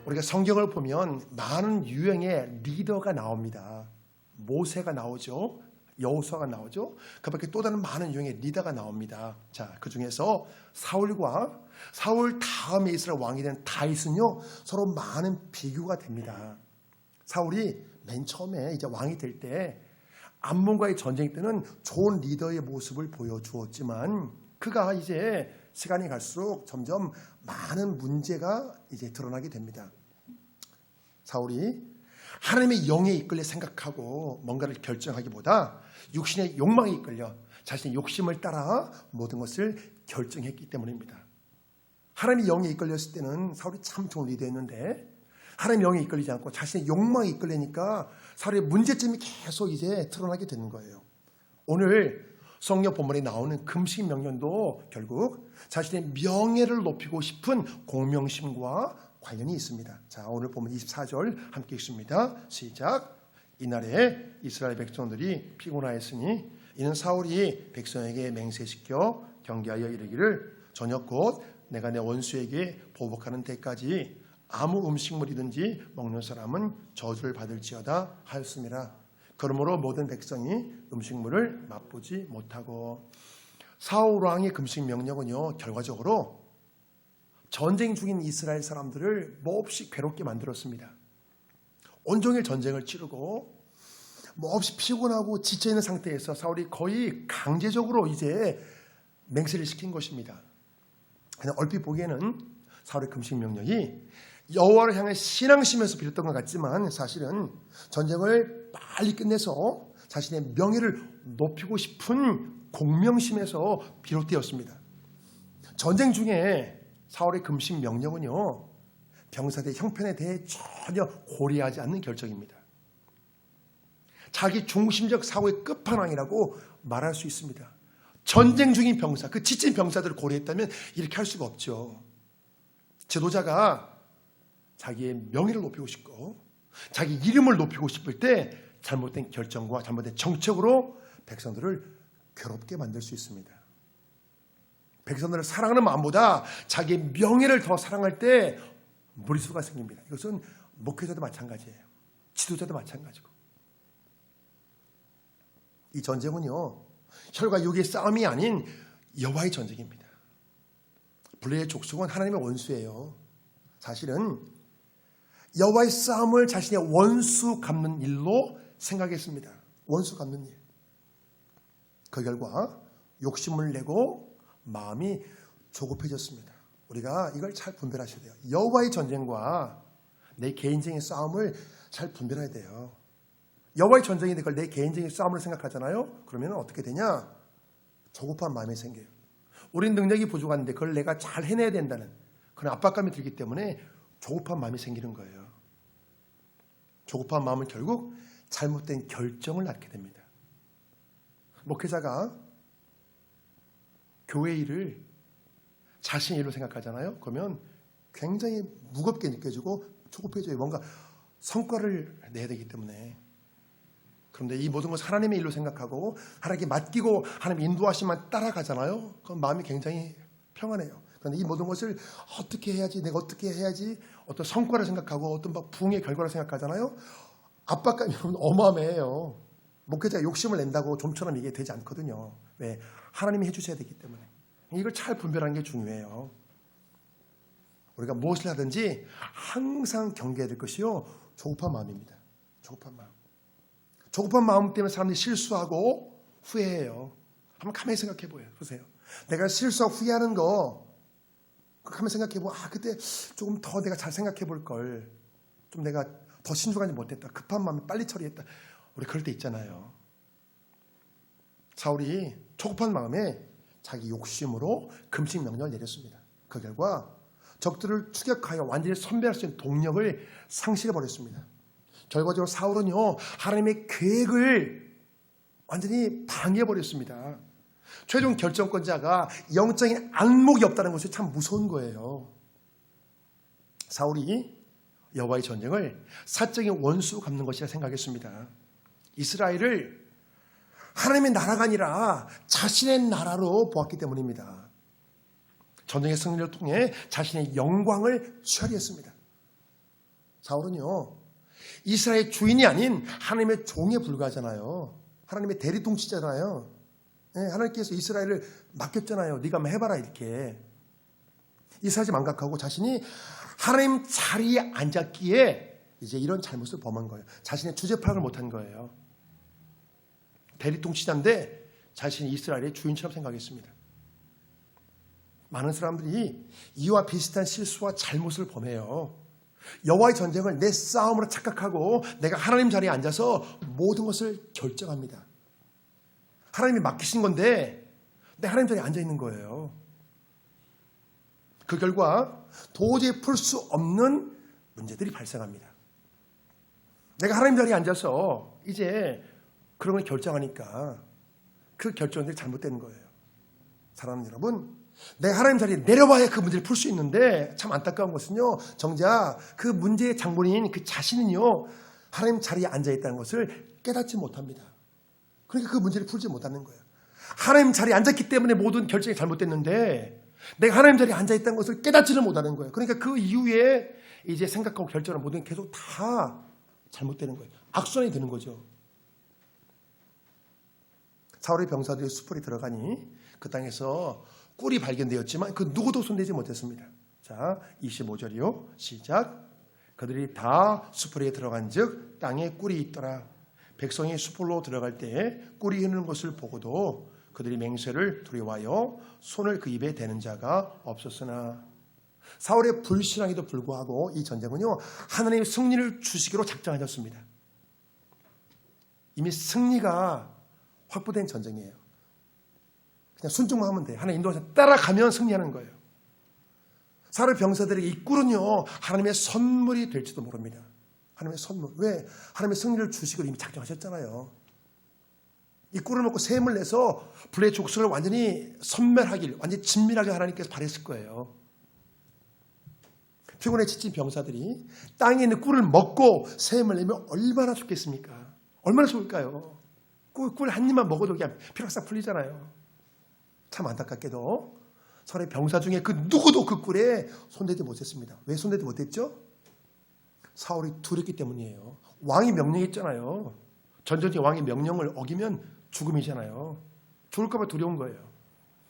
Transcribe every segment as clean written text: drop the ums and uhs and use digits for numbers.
우리가 성경을 보면 많은 유형의 리더가 나옵니다. 모세가 나오죠. 여호수아가 나오죠. 그 밖에 또 다른 많은 유형의 리더가 나옵니다. 자, 그 중에서 사울과 사울 다음에 이스라엘 왕이 된 다윗은요, 서로 많은 비교가 됩니다. 사울이 맨 처음에 이제 왕이 될 때 암몬과의 전쟁 때는 좋은 리더의 모습을 보여주었지만 그가 이제 시간이 갈수록 점점 많은 문제가 이제 드러나게 됩니다. 사울이 하나님의 영에 이끌려 생각하고 뭔가를 결정하기보다 육신의 욕망에 이끌려 자신의 욕심을 따라 모든 것을 결정했기 때문입니다. 하나님의 영에 이끌렸을 때는 사울이 참 좋은 리더였는데 하나님의 영에 이끌리지 않고 자신의 욕망에 이끌리니까 사울의 문제점이 계속 이제 드러나게 되는 거예요. 오늘 성경 본문에 나오는 금식 명령도 결국 자신의 명예를 높이고 싶은 공명심과 관련이 있습니다. 자, 오늘 보면 24절 함께 읽습니다. 시작. 이날에 이스라엘 백성들이 피곤하였으니 이는 사울이 백성에게 맹세시켜 경계하여 이르기를 저녁 곧 내가 내 원수에게 보복하는 때까지 아무 음식물이든지 먹는 사람은 저주를 받을지어다 하였습니다. 그러므로 모든 백성이 음식물을 맛보지 못하고 사울 왕의 금식 명령은요, 결과적으로 전쟁 중인 이스라엘 사람들을 몹시 괴롭게 만들었습니다. 온종일 전쟁을 치르고 몹시 피곤하고 지쳐있는 상태에서 사울이 거의 강제적으로 이제 맹세를 시킨 것입니다. 그냥 얼핏 보기에는 사울의 금식 명령이 여호와를 향한 신앙심에서 비롯된 것 같지만 사실은 전쟁을 빨리 끝내서 자신의 명예를 높이고 싶은 공명심에서 비롯되었습니다. 전쟁 중에 사울의 금식 명령은요, 병사들의 형편에 대해 전혀 고려하지 않는 결정입니다. 자기 중심적 사고의 끝판왕이라고 말할 수 있습니다. 전쟁 중인 병사, 그 지친 병사들을 고려했다면 이렇게 할 수가 없죠. 지도자가 자기의 명예를 높이고 싶고 자기 이름을 높이고 싶을 때 잘못된 결정과 잘못된 정책으로 백성들을 괴롭게 만들 수 있습니다. 백성들을 사랑하는 마음보다 자기의 명예를 더 사랑할 때 무리수가 생깁니다. 이것은 목회자도 마찬가지예요. 지도자도 마찬가지고. 이 전쟁은요, 혈과 육의 싸움이 아닌 여호와의 전쟁입니다. 블레의 족속은 하나님의 원수예요. 사실은 여호와의 싸움을 자신의 원수 갚는 일로 생각했습니다. 원수 갚는 일. 그 결과 욕심을 내고 마음이 조급해졌습니다. 우리가 이걸 잘 분별하셔야 돼요. 여호와의 전쟁과 내 개인적인 싸움을 잘 분별해야 돼요. 여호와의 전쟁인데 그걸 내 개인적인 싸움으로 생각하잖아요. 그러면 어떻게 되냐? 조급한 마음이 생겨요. 우린 능력이 부족한데 그걸 내가 잘 해내야 된다는 그런 압박감이 들기 때문에 조급한 마음이 생기는 거예요. 조급한 마음은 결국 잘못된 결정을 낳게 됩니다. 목회자가 교회 일을 자신의 일로 생각하잖아요. 그러면 굉장히 무겁게 느껴지고 조급해져요. 뭔가 성과를 내야 되기 때문에. 그런데 이 모든 것을 하나님의 일로 생각하고 하나님께 맡기고 하나님 인도하시면 따라가잖아요. 그럼 마음이 굉장히 평안해요. 그런데 이 모든 것을 어떻게 해야지, 내가 어떻게 해야지, 어떤 성과를 생각하고 어떤 부흥의 결과를 생각하잖아요. 압박감이 어마어마해요. 목회자가 욕심을 낸다고 좀처럼 이게 되지 않거든요. 왜? 하나님이 해주셔야 되기 때문에. 이걸 잘 분별하는 게 중요해요. 우리가 무엇을 하든지 항상 경계해야 될 것이요, 조급한 마음입니다. 조급한 마음. 조급한 마음 때문에 사람들이 실수하고 후회해요. 한번 가만히 생각해 보세요. 내가 실수하고 후회하는 거 가만히 생각해 보고, 그때 조금 더 내가 잘 생각해 볼 걸, 좀 내가 더 신중하지 못했다, 급한 마음에 빨리 처리했다. 우리 그럴 때 있잖아요. 사울이 조급한 마음에 자기 욕심으로 금식 명령을 내렸습니다. 그 결과 적들을 추격하여 완전히 선별할 수 있는 동력을 상실해 버렸습니다. 결과적으로 사울은요, 하나님의 계획을 완전히 방해해 버렸습니다. 최종 결정권자가 영적인 안목이 없다는 것이 참 무서운 거예요. 사울이 여호와의 전쟁을 사적인 원수 갚는 것이라 생각했습니다. 이스라엘을 하나님의 나라가 아니라 자신의 나라로 보았기 때문입니다. 전쟁의 승리를 통해 자신의 영광을 취하려 했습니다. 사울은요, 이스라엘 주인이 아닌 하나님의 종에 불과하잖아요. 하나님의 대리통치잖아요. 네, 하나님께서 이스라엘을 맡겼잖아요. 네가 한번 해봐라 이렇게. 이스라엘이 망각하고 자신이 하나님 자리에 앉았기에 이제 이런 잘못을 범한 거예요. 자신의 주제 파악을 못한 거예요. 대리통치자인데 자신이 이스라엘의 주인처럼 생각했습니다. 많은 사람들이 이와 비슷한 실수와 잘못을 범해요. 여호와의 전쟁을 내 싸움으로 착각하고 내가 하나님 자리에 앉아서 모든 것을 결정합니다. 하나님이 맡기신 건데 내가 하나님 자리에 앉아 있는 거예요. 그 결과 도저히 풀 수 없는 문제들이 발생합니다. 내가 하나님 자리에 앉아서 이제 그런 걸 결정하니까 그 결정들이 잘못되는 거예요. 사랑하는 여러분, 내가 하나님 자리에 내려와야 그 문제를 풀 수 있는데 참 안타까운 것은요, 정작 그 문제의 장본인 그 자신은요, 하나님 자리에 앉아있다는 것을 깨닫지 못합니다. 그러니까 그 문제를 풀지 못하는 거예요. 하나님 자리에 앉았기 때문에 모든 결정이 잘못됐는데 내가 하나님 자리에 앉아있다는 것을 깨닫지를 못하는 거예요. 그러니까 그 이후에 이제 생각하고 결정하는 모든 게 계속 다 잘못되는 거예요. 악순환이 되는 거죠. 사울의 병사들이 수풀에 들어가니 그 땅에서 꿀이 발견되었지만 그 누구도 손대지 못했습니다. 자, 25절이요. 시작. 그들이 다 수풀에 들어간 즉 땅에 꿀이 있더라. 백성이 수풀로 들어갈 때 꿀이 흐르는 것을 보고도 그들이 맹세를 두려워하여 손을 그 입에 대는 자가 없었으나 사울의 불신앙에도 불구하고 이 전쟁은요, 하나님의 승리를 주시기로 작정하셨습니다. 이미 승리가 확보된 전쟁이에요. 그냥 순종만 하면 돼요. 하나님 인도하셔서 따라가면 승리하는 거예요. 사울의 병사들에게 이 꿀은요, 하나님의 선물이 될지도 모릅니다. 하나님의 선물. 왜? 하나님의 승리를 주시기로 이미 작정하셨잖아요. 이 꿀을 먹고 샘을 내서 불의 족속을 완전히 섬멸하길, 완전히 진멸하게 하나님께서 바랬을 거예요. 피곤에 지친 병사들이 땅에 있는 꿀을 먹고 샘을 내면 얼마나 좋겠습니까? 얼마나 좋을까요? 꿀 한 입만 먹어도 그냥 피로가 싹 풀리잖아요. 참 안타깝게도 사울의 병사 중에 그 누구도 그 꿀에 손대지 못했습니다. 왜 손대지 못했죠? 사울이 두렵기 때문이에요. 왕이 명령했잖아요. 전쟁의 왕의 명령을 어기면 죽음이잖아요. 죽을까 봐 두려운 거예요.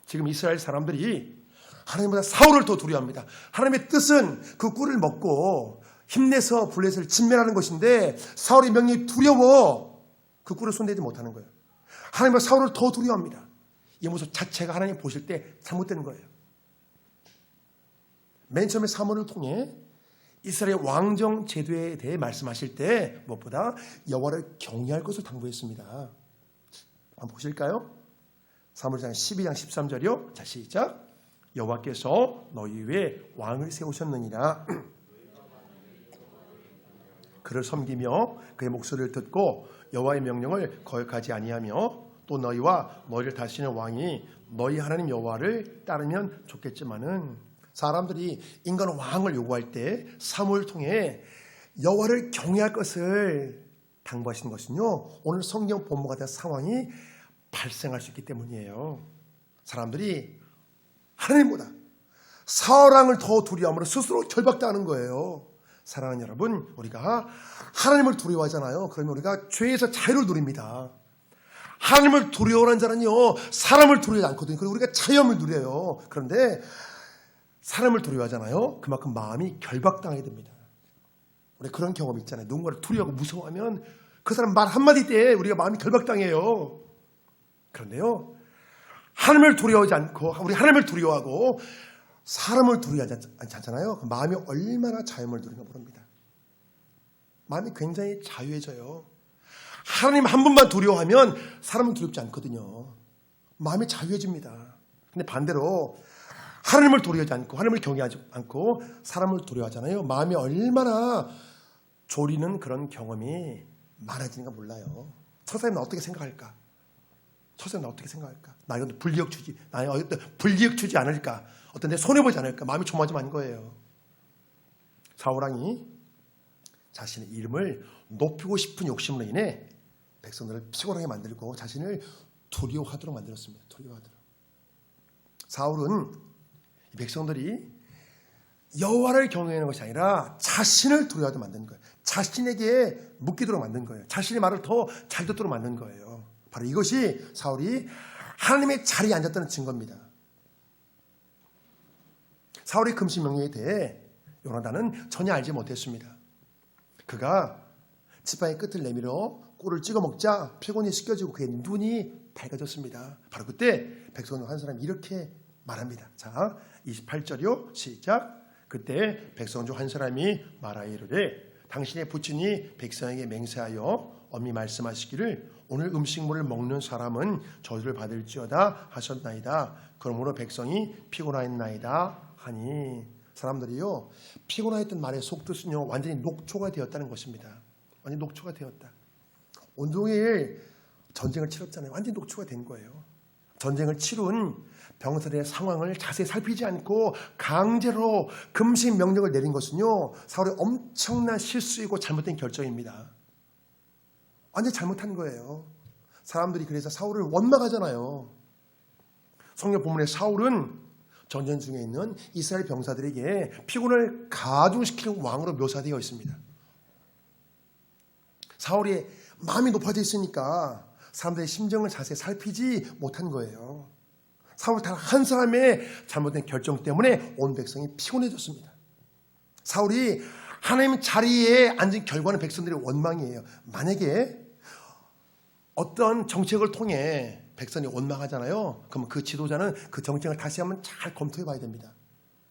지금 이스라엘 사람들이 하나님보다 사울을 더 두려워합니다. 하나님의 뜻은 그 꿀을 먹고 힘내서 블레셋을 진멸하는 것인데 사울의 명령이 두려워 그 꿀을 손대지 못하는 거예요. 하나님은 사울을 더 두려워합니다. 이 모습 자체가 하나님 보실 때 잘못된 거예요. 맨 처음에 사무엘을 통해 이스라엘 왕정 제도에 대해 말씀하실 때 무엇보다 여호와를 경외할 것을 당부했습니다. 한번 보실까요? 사무엘상 12장 13절이요. 자, 시작. 여호와께서 너희 위에 왕을 세우셨느니라. 그를 섬기며 그의 목소리를 듣고 여호와의 명령을 거역하지 아니하며 또 너희와 너희를 다스리는 왕이 너희 하나님 여호와를 따르면 좋겠지만은 사람들이 인간 왕을 요구할 때 사무엘을 통해 여호와를 경외할 것을 당부하시는 것은요, 오늘 성경 본문과 같은 상황이 발생할 수 있기 때문이에요. 사람들이 하나님보다 사울 왕을 더 두려워함으로 스스로 결박당하는 거예요. 사랑하는 여러분, 우리가 하나님을 두려워하잖아요. 그러면 우리가 죄에서 자유를 누립니다. 하나님을 두려워하는 자는요, 사람을 두려워하지 않거든요. 그리고 우리가 자유함을 누려요. 그런데 사람을 두려워하잖아요. 그만큼 마음이 결박당하게 됩니다. 우리 그런 경험이 있잖아요. 누군가를 두려워하고 무서워하면 그 사람 말 한마디 때에 우리가 마음이 결박당해요. 그런데요, 하나님을 두려워하지 않고 우리 하나님을 두려워하고 사람을 두려워하지 않잖아요. 그 마음이 얼마나 자유함을 누리나 모릅니다. 마음이 굉장히 자유해져요. 하나님 한 분만 두려워하면 사람은 두렵지 않거든요. 마음이 자유해집니다. 근데 반대로 하나님을 두려워하지 않고 하나님을 경외하지 않고 사람을 두려워하잖아요. 마음이 얼마나 졸이는 그런 경험이 많아지는가 몰라요. 저 사람은 어떻게 생각할까? 저 사람은 어떻게 생각할까? 나 이건 불리역 주지, 나 이건 불리역 주지 않을까? 어떤 내 손해보지 않을까? 마음이 조마조마한 거예요. 사울왕이 자신의 이름을 높이고 싶은 욕심으로 인해 백성들을 피곤하게 만들고 자신을 두려워하도록 만들었습니다. 두려워하도록. 사울은 이 백성들이 여호와를 경외하는 것이 아니라 자신을 두려워하게 만든 거예요. 자신에게 묻기도록 만든 거예요. 자신의 말을 더 잘 듣도록 만든 거예요. 바로 이것이 사울이 하나님의 자리에 앉았다는 증거입니다. 사울의 금식 명령에 대해 요나단은 전혀 알지 못했습니다. 그가 지팡이 끝을 내밀어 꿀을 찍어 먹자 피곤이 씻겨지고 그의 눈이 밝아졌습니다. 바로 그때 백성 중 한 사람이 이렇게 말합니다. 자, 28절이요. 시작. 그때 백성 중 한 사람이 말하이르되 당신의 부친이 백성에게 맹세하여 엄히 말씀하시기를 오늘 음식물을 먹는 사람은 저주를 받을지어다 하셨나이다. 그러므로 백성이 피곤하였나이다 하니, 사람들이요 피곤하였던 말의 속뜻은요 완전히 녹초가 되었다는 것입니다. 완전히 녹초가 되었다. 온종일 전쟁을 치렀잖아요. 완전히 녹초가 된 거예요. 전쟁을 치룬 병사들의 상황을 자세히 살피지 않고 강제로 금식 명령을 내린 것은요 사울의 엄청난 실수이고 잘못된 결정입니다. 완전히 잘못한 거예요. 사람들이 그래서 사울을 원망하잖아요. 성경 본문에 사울은 전쟁 중에 있는 이스라엘 병사들에게 피곤을 가중시키는 왕으로 묘사되어 있습니다. 사울이 마음이 높아져 있으니까 사람들의 심정을 자세히 살피지 못한 거예요. 사울 단 한 사람의 잘못된 결정 때문에 온 백성이 피곤해졌습니다. 사울이 하나님 자리에 앉은 결과는 백성들의 원망이에요. 만약에 어떤 정책을 통해 백성이 원망하잖아요. 그럼 그 지도자는 그 정책을 다시 한번 잘 검토해 봐야 됩니다.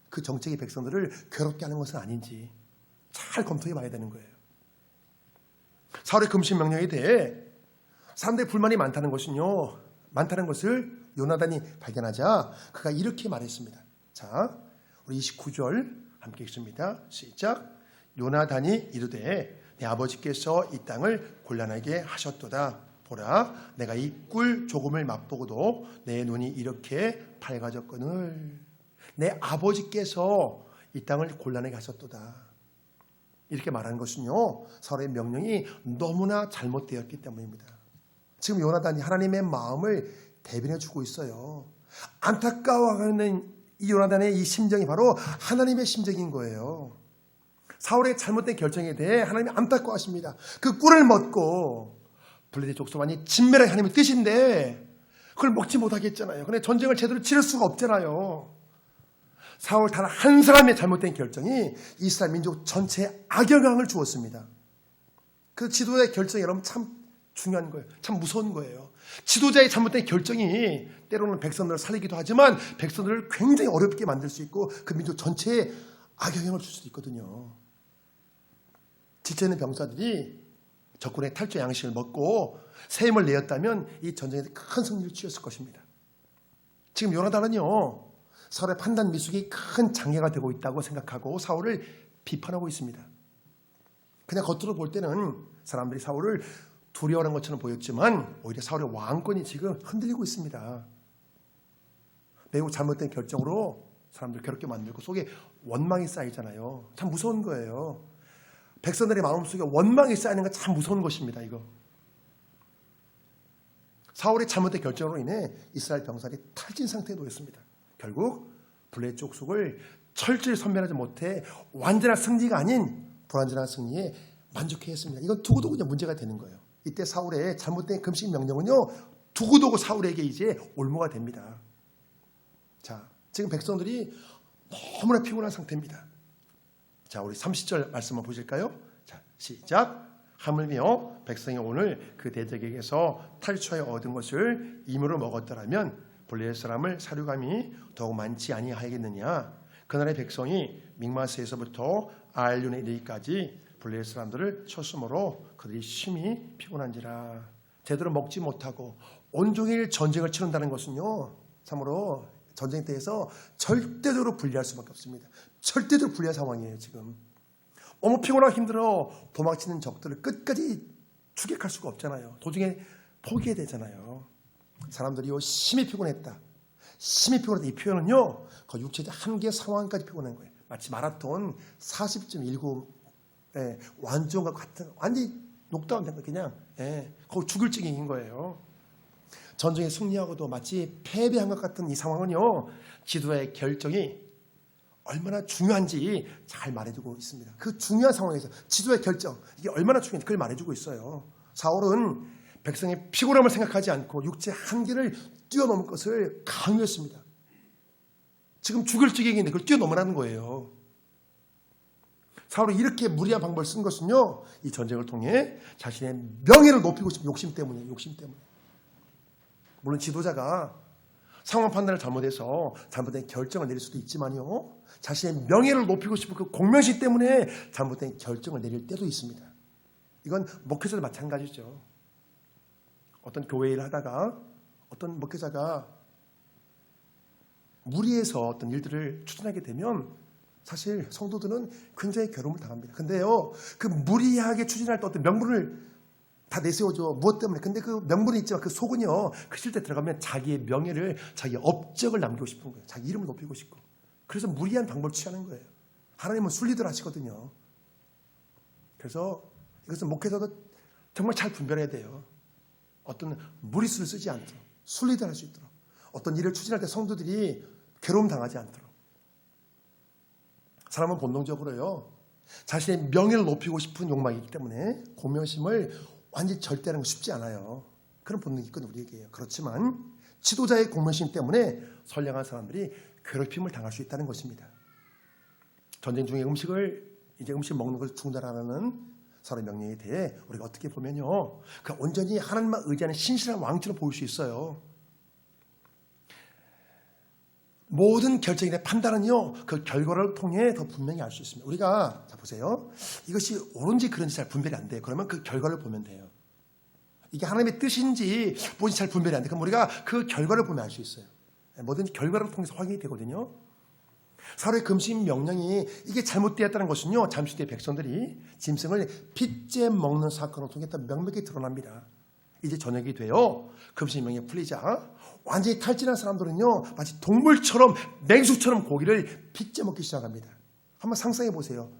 그 정책이 백성들을 괴롭게 하는 것은 아닌지 잘 검토해 봐야 되는 거예요. 사울의 금식 명령에 대해 사람들의 불만이 많다는 것을 요나단이 발견하자 그가 이렇게 말했습니다. 자, 우리 29절 함께 읽습니다. 시작. 요나단이 이르되 내 아버지께서 이 땅을 곤란하게 하셨도다. 보라, 내가 이 꿀 조금을 맛보고도 내 눈이 이렇게 밝아졌거늘. 내 아버지께서 이 땅을 곤란하게 하셨도다. 이렇게 말하는 것은요 사울의 명령이 너무나 잘못되었기 때문입니다. 지금 요나단이 하나님의 마음을 대변해 주고 있어요. 안타까워하는 이 요나단의 이 심정이 바로 하나님의 심정인 거예요. 사울의 잘못된 결정에 대해 하나님이 안타까워하십니다. 그 꿀을 먹고 블레셋 족속만이 진멸하게 하나님의 뜻인데 그걸 먹지 못하겠잖아요. 그런데 전쟁을 제대로 치를 수가 없잖아요. 사울 단 한 사람의 잘못된 결정이 이스라엘 민족 전체에 악영향을 주었습니다. 그 지도자의 결정이 여러분 참 중요한 거예요. 참 무서운 거예요. 지도자의 잘못된 결정이 때로는 백성들을 살리기도 하지만 백성들을 굉장히 어렵게 만들 수 있고 그 민족 전체에 악영향을 줄 수도 있거든요. 지쳐있는 병사들이 적군의 탈주 양식을 먹고 새 힘을 내었다면 이 전쟁에서 큰 승리를 취했을 것입니다. 지금 요나단은요 사울의 판단 미숙이 큰 장애가 되고 있다고 생각하고 사울을 비판하고 있습니다. 그냥 겉으로 볼 때는 사람들이 사울을 두려워하는 것처럼 보였지만 오히려 사울의 왕권이 지금 흔들리고 있습니다. 매우 잘못된 결정으로 사람들 괴롭게 만들고 속에 원망이 쌓이잖아요. 참 무서운 거예요. 백성들의 마음속에 원망이 쌓이는 건 참 무서운 것입니다. 이거 사울의 잘못된 결정으로 인해 이스라엘 병사들이 탈진 상태에 놓였습니다. 결국 블레셋 족속을 철저히 섬멸하지 못해 완전한 승리가 아닌 불완전한 승리에 만족해 했습니다. 이건 두고두고 그냥 문제가 되는 거예요. 이때 사울의 잘못된 금식 명령은요 두고두고 사울에게 이제 올무가 됩니다. 자, 지금 백성들이 너무나 피곤한 상태입니다. 자, 우리 30절 말씀 한번 보실까요? 자, 시작. 하물며 백성이 오늘 그 대적에게서 탈취하여 얻은 것을 임으로 먹었더라면 블레셋 사람을 사륙함이 더욱 많지 아니하겠느냐. 그날의 백성이 믹마스에서부터 아알륜에 이르기까지 블레셋 사람들을 쳤으므로 그들이 심히 피곤한지라. 제대로 먹지 못하고 온종일 전쟁을 치른다는 것은요 참으로 전쟁터에서 절대적으로 불리할 수밖에 없습니다. 절대적으로 불리한 상황이에요. 지금 너무 피곤하고 힘들어 도망치는 적들을 끝까지 추격할 수가 없잖아요. 도중에 포기해야 되잖아요. 사람들이요 심히 피곤했다. 심히 피곤했다. 이 표현은요 그 육체적 한계 상황까지 피곤한 거예요. 마치 마라톤 40.19 완주과 같은 완전히 녹다운 된 거 그냥 거기 죽을 지경인 거예요. 전쟁에 승리하고도 마치 패배한 것 같은 이 상황은요 지도자의 결정이 얼마나 중요한지 잘 말해주고 있습니다. 그 중요한 상황에서 지도의 결정, 이게 얼마나 중요한지 그걸 말해주고 있어요. 사울은 백성의 피곤함을 생각하지 않고 육체의 한계를 뛰어넘을 것을 강요했습니다. 지금 죽을 지경인데 그걸 뛰어넘으라는 거예요. 사울이 이렇게 무리한 방법을 쓴 것은요, 이 전쟁을 통해 자신의 명예를 높이고 싶은 욕심 때문이에요. 욕심 때문에. 물론 지도자가 상황 판단을 잘못해서 잘못된 결정을 내릴 수도 있지만요, 자신의 명예를 높이고 싶은 그 공명심 때문에 잘못된 결정을 내릴 때도 있습니다. 이건 목회자도 마찬가지죠. 어떤 교회 일을 하다가 어떤 목회자가 무리해서 어떤 일들을 추진하게 되면 사실 성도들은 굉장히 괴로움을 당합니다. 근데요, 그 무리하게 추진할 때 어떤 명분을 다 내세워줘. 무엇 때문에? 근데 그 명분이 있지만 그 속은요, 그 실제 들어가면 자기의 명예를, 자기의 업적을 남기고 싶은 거예요. 자기 이름을 높이고 싶고. 그래서 무리한 방법을 취하는 거예요. 하나님은 순리대로 하시거든요. 그래서 이것은 목회자도 정말 잘 분별해야 돼요. 어떤 무리수를 쓰지 않도록, 순리대로 할 수 있도록, 어떤 일을 추진할 때 성도들이 괴로움 당하지 않도록. 사람은 본능적으로요, 자신의 명예를 높이고 싶은 욕망이 있기 때문에 공명심을 완전히 절대하는 건 쉽지 않아요. 그런 본능이 있거든요, 우리에게. 그렇지만 지도자의 공명심 때문에 선량한 사람들이 괴롭힘을 당할 수 있다는 것입니다. 전쟁 중에 음식 먹는 것을 중단하는 서로의 명령에 대해 우리가 어떻게 보면요, 그 온전히 하나님만 의지하는 신실한 왕처럼 보일 수 있어요. 모든 결정이나 판단은요, 그 결과를 통해 더 분명히 알 수 있습니다. 우리가, 자, 보세요. 이것이 옳은지 그런지 잘 분별이 안 돼요. 그러면 그 결과를 보면 돼요. 이게 하나님의 뜻인지 뭔지 잘 분별이 안 돼. 그럼 우리가 그 결과를 보면 알 수 있어요. 뭐든지 결과를 통해서 확인이 되거든요. 사울의 금식 명령이 이게 잘못되었다는 것은요, 잠시 뒤에 백성들이 짐승을 핏째 먹는 사건을 통해 명백히 드러납니다. 이제 저녁이 되어 금식 명령이 풀리자 완전히 탈진한 사람들은요, 마치 동물처럼 맹수처럼 고기를 핏째 먹기 시작합니다. 한번 상상해 보세요.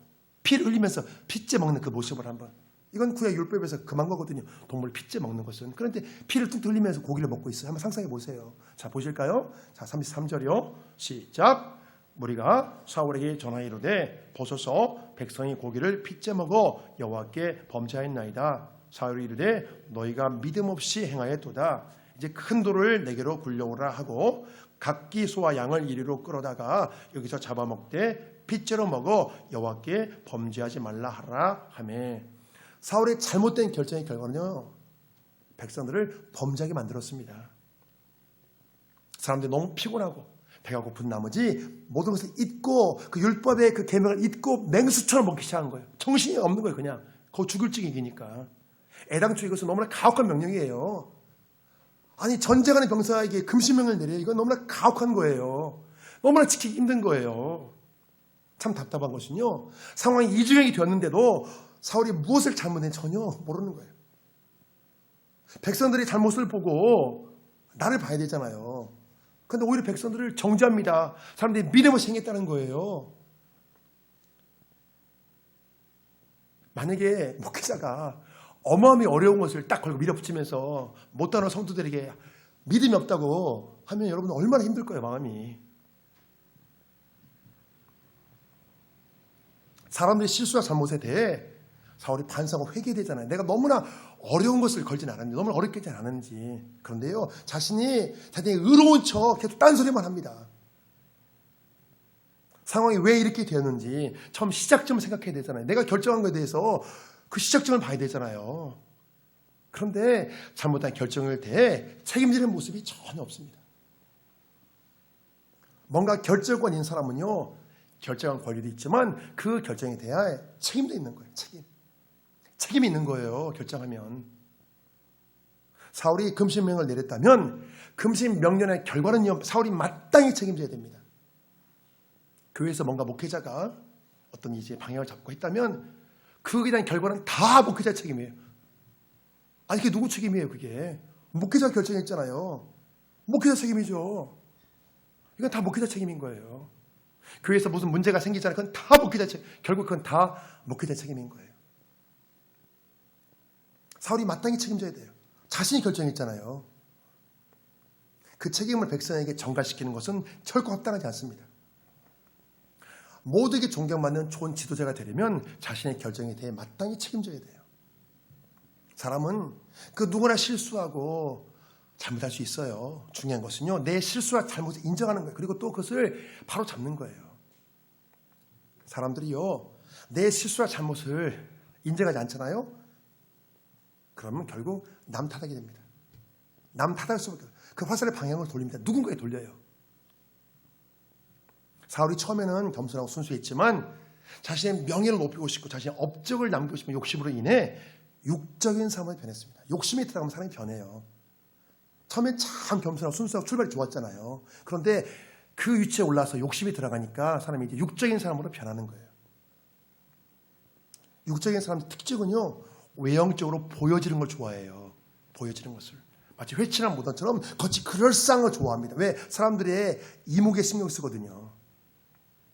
피를 흘리면서 핏째 먹는 그 모습을 한번. 이건 구약 율법에서 금한 거거든요. 동물 핏째 먹는 것은. 그런데 피를 뚝뚝 흘리면서 고기를 먹고 있어요. 한번 상상해 보세요. 자, 보실까요? 자, 33절이요. 시작. 무리가 사울에게 전하이로되 보소서, 백성이 고기를 핏째 먹어 여호와께 범죄하였나이다. 사울이 이르되 너희가 믿음 없이 행하였도다. 이제 큰 돌을 내게로 굴려오라 하고 각기 소와 양을 이리로 끌어다가 여기서 잡아먹되 핏째로 먹어 여호와께 범죄하지 말라 하라 하매. 사울의 잘못된 결정의 결과는요, 백성들을 범죄하게 만들었습니다. 사람들이 너무 피곤하고 배가 고픈 나머지 모든 것을 잊고 그 율법의 그 계명을 잊고 맹수처럼 먹기 시작한 거예요. 정신이 없는 거예요. 그냥 거기 죽을 지경이니까. 애당초 이것은 너무나 가혹한 명령이에요. 아니, 전쟁하는 병사에게 금신명을 내려요. 이건 너무나 가혹한 거예요. 너무나 지키기 힘든 거예요. 참 답답한 것은요, 상황이 이중형이 되었는데도 사울이 무엇을 잘못했는지 전혀 모르는 거예요. 백성들이 잘못을 보고 나를 봐야 되잖아요. 그런데 오히려 백성들을 정죄합니다. 사람들이 믿음을 생겼다는 거예요. 만약에 목회자가 어마어마히 어려운 것을 딱 걸고 밀어붙이면서 못 따르는 성도들에게 믿음이 없다고 하면 여러분 얼마나 힘들 거예요, 마음이. 사람들이 실수와 잘못에 대해 사울이 반성하고 회개되잖아요. 내가 너무나 어려운 것을 걸진 않았는지, 너무 어렵게 하지 않았는지. 그런데요, 자신이 의로운 척 계속 딴소리만 합니다. 상황이 왜 이렇게 되었는지 처음 시작점을 생각해야 되잖아요. 내가 결정한 것에 대해서 그 시작점을 봐야 되잖아요. 그런데 잘못한 결정을 대해 책임지는 모습이 전혀 없습니다. 뭔가 결정권 있는 사람은요, 결정한 권리도 있지만 그 결정에 대해 책임도 있는 거예요. 책임이 있는 거예요. 결정하면. 사울이 금신명을 내렸다면 금신명령의 결과는요, 사울이 마땅히 책임져야 됩니다. 교회에서 뭔가 목회자가 어떤 이제 방향을 잡고 했다면 그거에 대한 결과는 다 목회자 책임이에요. 아니, 그게 누구 책임이에요, 그게? 목회자 결정했잖아요. 목회자 책임이죠. 이건 다 목회자 책임인 거예요. 교회에서 무슨 문제가 생기잖아요. 그건 다 목회자 책임, 결국 그건 다 목회자 책임인 거예요. 사울이 마땅히 책임져야 돼요. 자신이 결정했잖아요. 그 책임을 백성에게 전가시키는 것은 결코 합당하지 않습니다. 모두에게 존경받는 좋은 지도자가 되려면 자신의 결정에 대해 마땅히 책임져야 돼요. 사람은 그 누구나 실수하고 잘못할 수 있어요. 중요한 것은요, 내 실수와 잘못을 인정하는 거예요. 그리고 또 그것을 바로 잡는 거예요. 사람들이요, 내 실수와 잘못을 인정하지 않잖아요. 그러면 결국 남 탓하게 됩니다. 남 탓할 수밖에 없어요. 그 화살의 방향을 돌립니다. 누군가에 돌려요. 사울이 처음에는 겸손하고 순수했지만 자신의 명예를 높이고 싶고 자신의 업적을 남기고 싶은 욕심으로 인해 육적인 삶을 변했습니다. 욕심이 들어가면 사람이 변해요. 처음엔 참 겸손하고 순수하고 출발이 좋았잖아요. 그런데 그 위치에 올라서 욕심이 들어가니까 사람이 이제 육적인 사람으로 변하는 거예요. 육적인 사람의 특징은요, 외형적으로 보여지는 걸 좋아해요. 보여지는 것을. 마치 회칠한 모던처럼 겉이 그럴싸한 걸 좋아합니다. 왜? 사람들의 이목에 신경 쓰거든요.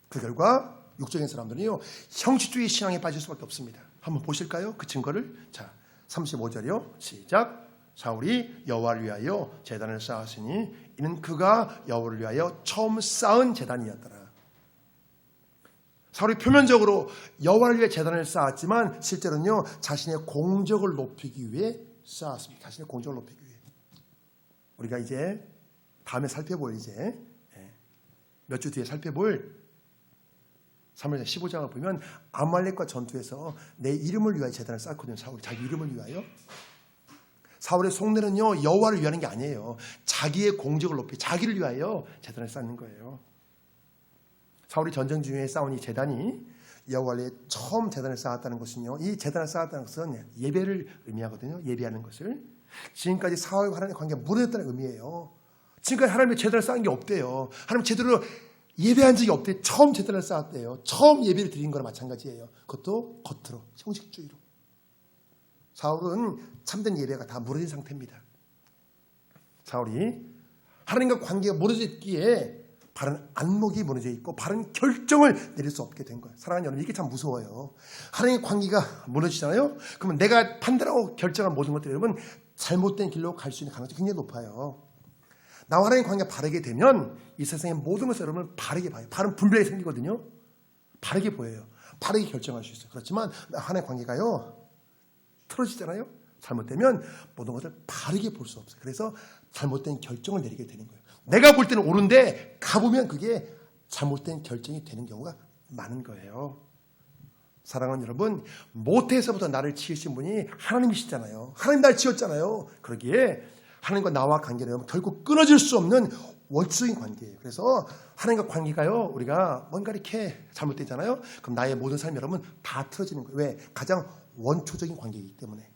그 결과 육적인 사람들은요, 형식주의 신앙에 빠질 수밖에 없습니다. 한번 보실까요? 그 증거를. 자, 35절이요. 시작. 사울이 여호와를 위하여 제단을 쌓았으니 이는 그가 여호와를 위하여 처음 쌓은 제단이었더라. 사울이 표면적으로 여호와를 위해 제단을 쌓았지만 실제로는요, 자신의 공적을 높이기 위해 쌓았습니다. 자신의 공적을 높이기 위해. 우리가 이제 다음에 살펴볼 이제 몇 주 뒤에 살펴볼 사무엘상 15장을 보면 아말렉과 전투에서 내 이름을 위하여 제단을 쌓거든요. 사울이 자기 이름을 위하여. 사울의 속내는요, 여호와를 위하는 게 아니에요. 자기의 공적을 높이 자기를 위하여 제단을 쌓는 거예요. 사울이 전쟁 중에 쌓은 이 제단이 여호와를 위해 처음 제단을 쌓았다는 것은요, 이 제단을 쌓았다는 것은 예배를 의미하거든요. 예배하는 것을. 지금까지 사울과 하나님의 관계가 무너졌다는 의미예요. 지금까지 하나님의 제단을 쌓은 게 없대요. 하나님 제대로 예배한 적이 없대요. 처음 제단을 쌓았대요. 처음 예배를 드린 거랑 마찬가지예요. 그것도 겉으로, 형식주의로. 사울은 참된 예배가 다 무너진 상태입니다. 사울이 하나님과 관계가 무너졌기에 바른 안목이 무너져 있고 바른 결정을 내릴 수 없게 된 거예요. 사랑하는 여러분, 이게 참 무서워요. 하나님의 관계가 무너지잖아요. 그러면 내가 판단하고 결정한 모든 것들이 여러분 잘못된 길로 갈 수 있는 가능성이 굉장히 높아요. 나와 하나님의 관계가 바르게 되면 이 세상의 모든 것을 여러분 바르게 봐요. 바른 분별이 생기거든요. 바르게 보여요. 바르게 결정할 수 있어요. 그렇지만 하나님의 관계가요, 틀어지잖아요. 잘못되면 모든 것을 바르게 볼 수 없어요. 그래서 잘못된 결정을 내리게 되는 거예요. 내가 볼 때는 옳은데 가보면 그게 잘못된 결정이 되는 경우가 많은 거예요. 사랑하는 여러분, 모태에서부터 나를 지으신 분이 하나님이시잖아요. 하나님 나를 지었잖아요. 그러기에 하나님과 나와 관계는 결국 끊어질 수 없는 원초적인 관계예요. 그래서 하나님과 관계가요, 우리가 뭔가 이렇게 잘못되잖아요. 그럼 나의 모든 삶이 여러분 다 틀어지는 거예요. 왜? 가장 원초적인 관계이기 때문에.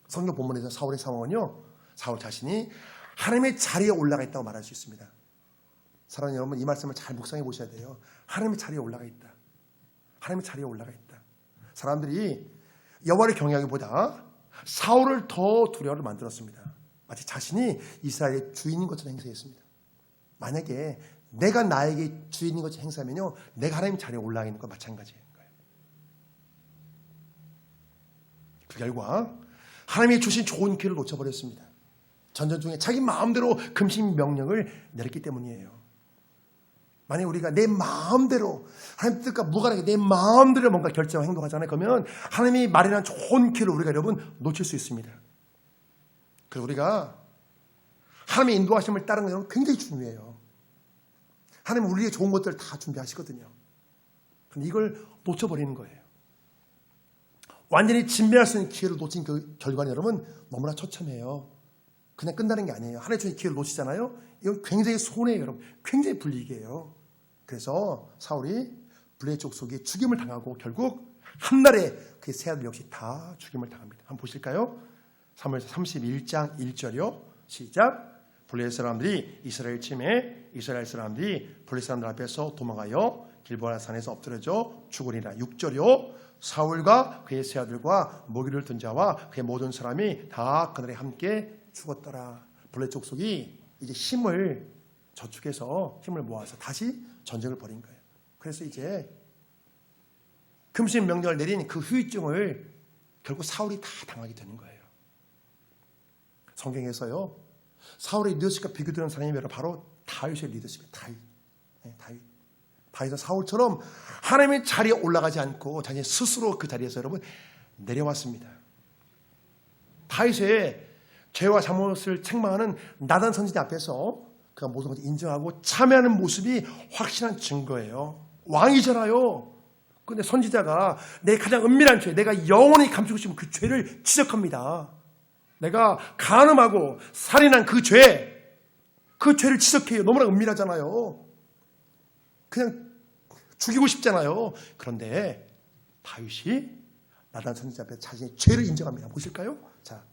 성경 본문에서 사울의 상황은요, 사울 자신이 하나님의 자리에 올라가 있다고 말할 수 있습니다. 사랑하는 여러분, 이 말씀을 잘 묵상해 보셔야 돼요. 하나님의 자리에 올라가 있다. 하나님의 자리에 올라가 있다. 사람들이 여호와를 경외하기보다 사울을 더 두려워를 만들었습니다. 마치 자신이 이스라엘의 주인인 것처럼 행세했습니다. 만약에 내가 나에게 주인인 것처럼 행세하면요, 내가 하나님 자리에 올라가 있는 것과 마찬가지인 거예요. 그 결과 하나님이 주신 좋은 기회를 놓쳐버렸습니다. 전쟁 중에 자기 마음대로 금신 명령을 내렸기 때문이에요. 만약 우리가 내 마음대로 하나님 뜻과 무관하게 내 마음대로 뭔가 결정하고 행동하잖아요. 그러면 하나님이 마련한 좋은 기회를 우리가 여러분 놓칠 수 있습니다. 그래서 우리가 하나님의 인도하심을 따르는 건 굉장히 중요해요. 하나님은 우리의 좋은 것들을 다 준비하시거든요. 그런데 이걸 놓쳐버리는 거예요. 완전히 진멸할 수 있는 기회를 놓친 그 결과는 여러분 너무나 처참해요. 그냥 끝나는 게 아니에요. 하나님의 주신 기회를 놓치잖아요. 이건 굉장히 손해예요, 여러분. 굉장히 불이익이에요. 그래서 사울이 블레셋 족속이 죽임을 당하고 결국 한날에 그의 세 아들 역시 다 죽임을 당합니다. 한번 보실까요? 사무엘상 31장 1절이요. 시작. 블레셋 사람들이 이스라엘 침해 이스라엘 사람들이 블레셋 사람들 앞에서 도망하여 길보아 산에서 엎드려져 죽으리라. 6절이요. 사울과 그의 세 아들과 모기를 든 자와 그의 모든 사람이 다 그날에 함께 죽었더라. 블레셋 족속이 이제 힘을 저축해서 힘을 모아서 다시 전쟁을 벌인 거예요. 그래서 이제 금신 명령을 내린 그 후유증을 결국 사울이 다 당하게 되는 거예요. 성경에서요, 사울의 리더십과 비교되는 사람이 바로 다윗의 리더십이에요. 다윗. 다윗은 사울처럼 하나님의 자리에 올라가지 않고 자신 스스로 그 자리에서 여러분 내려왔습니다. 다윗의 죄와 잘못을 책망하는 나단 선지자 앞에서 그가 모든 것을 인정하고 참여하는 모습이 확실한 증거예요. 왕이잖아요. 근데 선지자가 내 가장 은밀한 죄, 내가 영원히 감추고 싶은 그 죄를 지적합니다. 내가 간음하고 살인한 그 죄를 지적해요. 너무나 은밀하잖아요. 그냥 죽이고 싶잖아요. 그런데 다윗이 나단 선지자 앞에 자신의 죄를 인정합니다. 보실까요? 자,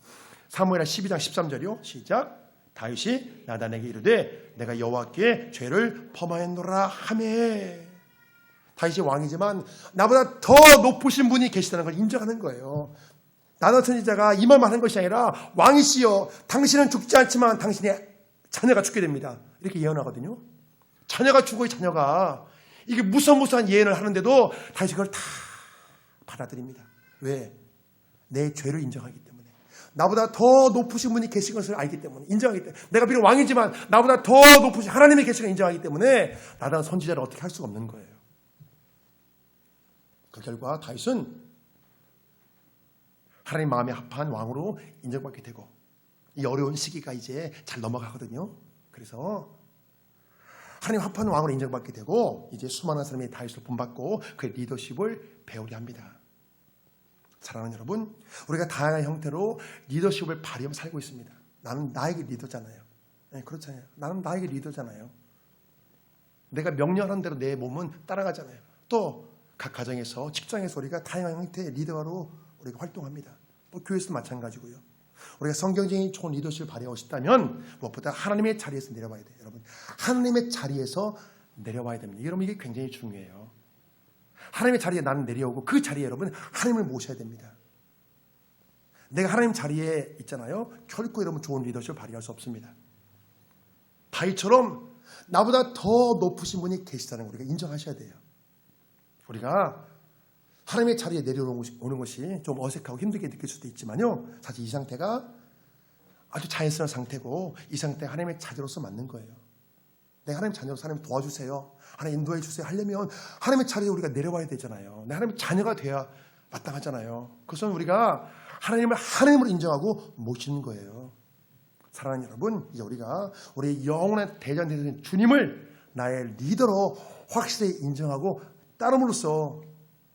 사무엘하 12장 13절이요. 시작. 다윗이 나단에게 이르되 내가 여호와께 죄를 범하였노라 하매. 다윗이 왕이지만 나보다 더 높으신 분이 계시다는 걸 인정하는 거예요. 나단 선지자가 이 말만 하는 것이 아니라 왕이시여 당신은 죽지 않지만 당신의 자녀가 죽게 됩니다. 이렇게 예언하거든요. 자녀가 죽어, 자녀가. 이게 무서무서한 예언을 하는데도 다윗이 그걸 다 받아들입니다. 왜? 내 죄를 인정하기 때문에. 나보다 더 높으신 분이 계신 것을 알기 때문에, 인정하기 때문에. 내가 비록 왕이지만 나보다 더 높으신 하나님이 계신 걸 인정하기 때문에 나단 선지자를 어떻게 할 수가 없는 거예요. 그 결과 다윗은 하나님 마음에 합한 왕으로 인정받게 되고 이 어려운 시기가 이제 잘 넘어가거든요. 그래서 하나님 합한 왕으로 인정받게 되고 이제 수많은 사람이 다윗을 본받고 그의 리더십을 배우려 합니다. 사랑하는 여러분, 우리가 다양한 형태로 리더십을 발휘하며 살고 있습니다. 나는 나에게 리더잖아요. 네, 그렇잖아요. 나는 나에게 리더잖아요. 내가 명령하는 대로 내 몸은 따라가잖아요. 또 각 가정에서, 직장에서 우리가 다양한 형태의 리더로 우리가 활동합니다. 또 교회에서도 마찬가지고요. 우리가 성경적인 좋은 리더십을 발휘하고 싶다면 무엇보다 하나님의 자리에서 내려와야 돼요. 여러분, 하나님의 자리에서 내려와야 됩니다. 여러분, 이게 굉장히 중요해요. 하나님의 자리에 나는 내려오고 그 자리에 여러분 하나님을 모셔야 됩니다. 내가 하나님 자리에 있잖아요. 결코 여러분 좋은 리더십을 발휘할 수 없습니다. 다윗처럼 나보다 더 높으신 분이 계시다는 걸 우리가 인정하셔야 돼요. 우리가 하나님의 자리에 내려오는 것이 좀 어색하고 힘들게 느낄 수도 있지만요. 사실 이 상태가 아주 자연스러운 상태고 이 상태가 하나님의 자녀로서 맞는 거예요. 내가 하나님 자녀로서 하나님 도와주세요. 하나님 인도해 주세요. 하려면 하나님의 자리에 우리가 내려와야 되잖아요. 내 하나님의 자녀가 돼야 마땅하잖아요. 그것은 우리가 하나님을 하나님으로 인정하고 모시는 거예요. 사랑하는 여러분, 이제 우리가 우리의 영원한 대전되신 주님을 나의 리더로 확실히 인정하고 따름으로써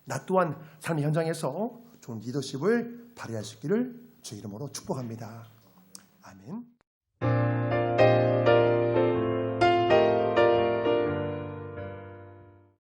나 또한 삶의 현장에서 좋은 리더십을 발휘할 수 있기를 주 이름으로 축복합니다.